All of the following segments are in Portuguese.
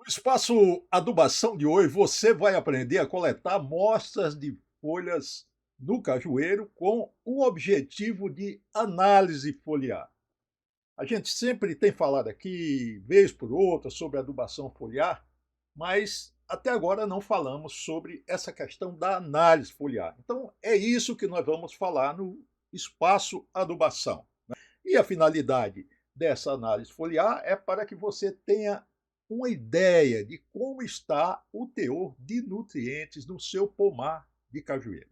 No espaço adubação de hoje, você vai aprender a coletar amostras de folhas no cajueiro com o objetivo de análise foliar. A gente sempre tem falado aqui, vez por outra, sobre adubação foliar, mas até agora não falamos sobre essa questão da análise foliar. Então, é isso que nós vamos falar no espaço adubação. E a finalidade dessa análise foliar é para que você tenha uma ideia de como está o teor de nutrientes no seu pomar de cajueiro.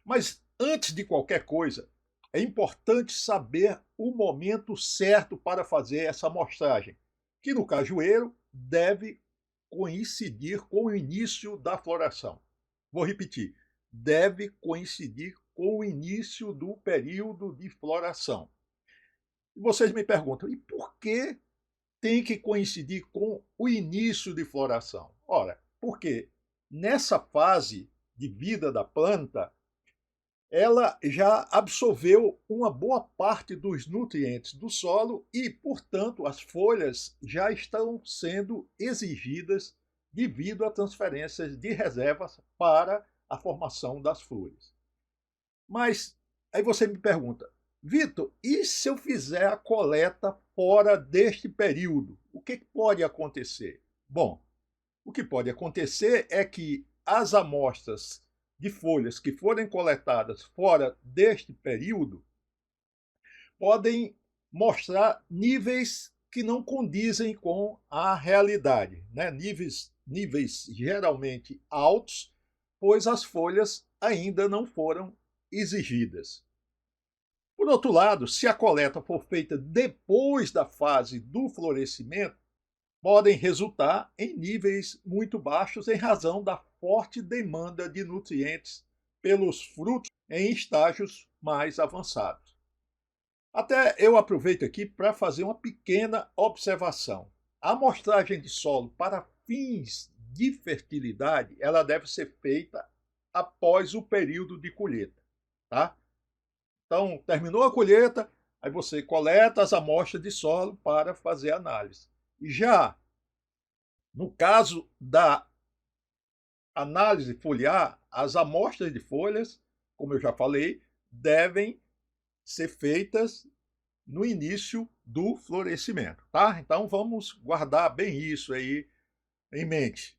Mas antes de qualquer coisa, é importante saber o momento certo para fazer essa amostragem, que no cajueiro deve coincidir com o início da floração. Vou repetir, deve coincidir com o início do período de floração. E vocês me perguntam, e por que tem que coincidir com o início de floração? Ora, porque nessa fase de vida da planta, ela já absorveu uma boa parte dos nutrientes do solo e, portanto, as folhas já estão sendo exigidas devido a transferências de reservas para a formação das flores. Mas aí você me pergunta, Vitor, e se eu fizer a coleta fora deste período? O que pode acontecer? Bom, o que pode acontecer é que as amostras de folhas que forem coletadas fora deste período podem mostrar níveis que não condizem com a realidade, né? Níveis geralmente altos, pois as folhas ainda não foram exigidas. Por outro lado, se a coleta for feita depois da fase do florescimento, podem resultar em níveis muito baixos em razão da forte demanda de nutrientes pelos frutos em estágios mais avançados. Até eu aproveito aqui para fazer uma pequena observação. A amostragem de solo para fins de fertilidade, ela deve ser feita após o período de colheita, tá? Então, terminou a colheita, aí você coleta as amostras de solo para fazer análise. Já no caso da análise foliar, as amostras de folhas, como eu já falei, devem ser feitas no início do florescimento, tá? Então vamos guardar bem isso aí em mente.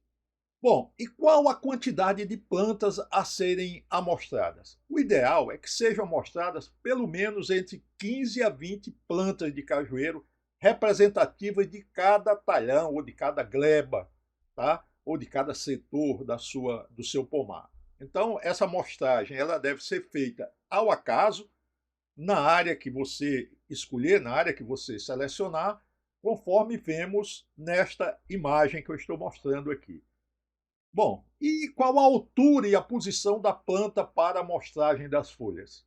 Bom, e qual a quantidade de plantas a serem amostradas? O ideal é que sejam amostradas pelo menos entre 15 a 20 plantas de cajueiro representativas de cada talhão ou de cada gleba, tá? Ou de cada setor do seu pomar. Então, essa amostragem ela deve ser feita ao acaso, na área que você escolher, na área que você selecionar, conforme vemos nesta imagem que eu estou mostrando aqui. Bom, e qual a altura e a posição da planta para a amostragem das folhas?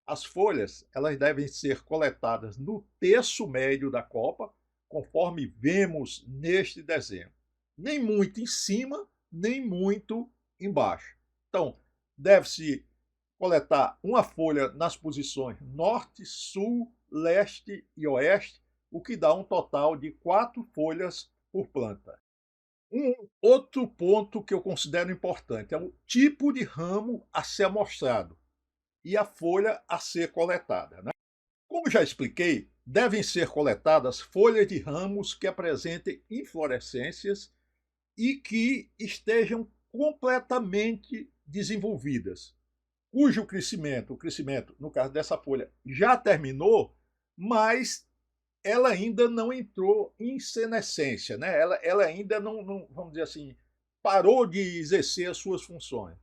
As folhas, elas devem ser coletadas no terço médio da copa, conforme vemos neste desenho. Nem muito em cima, nem muito embaixo. Então, deve-se coletar uma folha nas posições norte, sul, leste e oeste, o que dá um total de 4 folhas por planta. Um outro ponto que eu considero importante é o tipo de ramo a ser amostrado e a folha a ser coletada, né? Como já expliquei, devem ser coletadas folhas de ramos que apresentem inflorescências e que estejam completamente desenvolvidas, cujo crescimento, o crescimento, no caso dessa folha, já terminou, mas ela ainda não entrou em senescência, né? Ela ainda não, vamos dizer assim, parou de exercer as suas funções.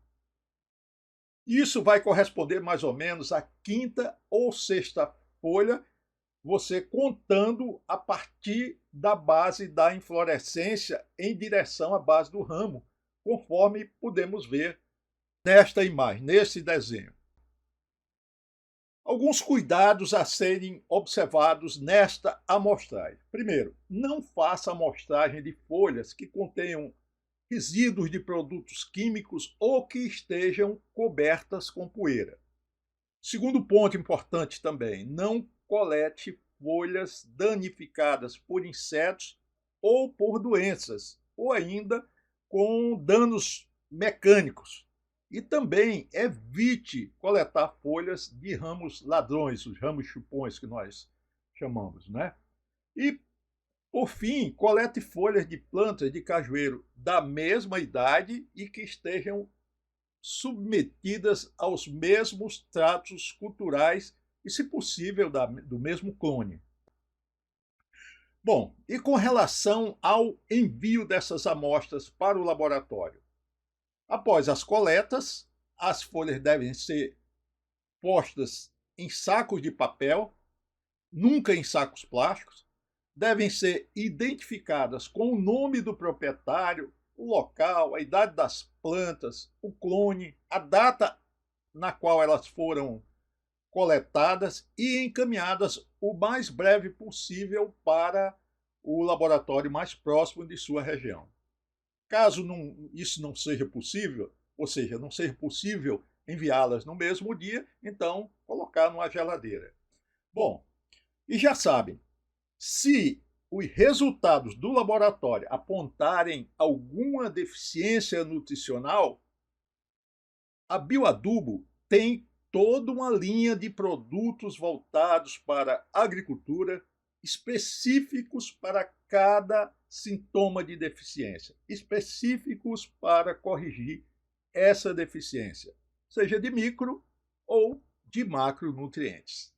Isso vai corresponder mais ou menos à quinta ou sexta folha, você contando a partir da base da inflorescência em direção à base do ramo, conforme podemos ver nesta imagem, nesse desenho. Alguns cuidados a serem observados nesta amostragem. Primeiro, não faça amostragem de folhas que contenham resíduos de produtos químicos ou que estejam cobertas com poeira. Segundo ponto importante também, não colete folhas danificadas por insetos ou por doenças, ou ainda com danos mecânicos. E também evite coletar folhas de ramos ladrões, os ramos chupões que nós chamamos, né? E, por fim, colete folhas de plantas de cajueiro da mesma idade e que estejam submetidas aos mesmos tratos culturais e, se possível, do mesmo clone. Bom, e com relação ao envio dessas amostras para o laboratório? Após as coletas, as folhas devem ser postas em sacos de papel, nunca em sacos plásticos, devem ser identificadas com o nome do proprietário, o local, a idade das plantas, o clone, a data na qual elas foram coletadas e encaminhadas o mais breve possível para o laboratório mais próximo de sua região. Caso isso não seja possível, ou seja, não seja possível enviá-las no mesmo dia, então colocar numa geladeira. Bom, e já sabem, se os resultados do laboratório apontarem alguma deficiência nutricional, a Bioadubo tem toda uma linha de produtos voltados para a agricultura, específicos para cada sintoma de deficiência, específicos para corrigir essa deficiência, seja de micro ou de macronutrientes.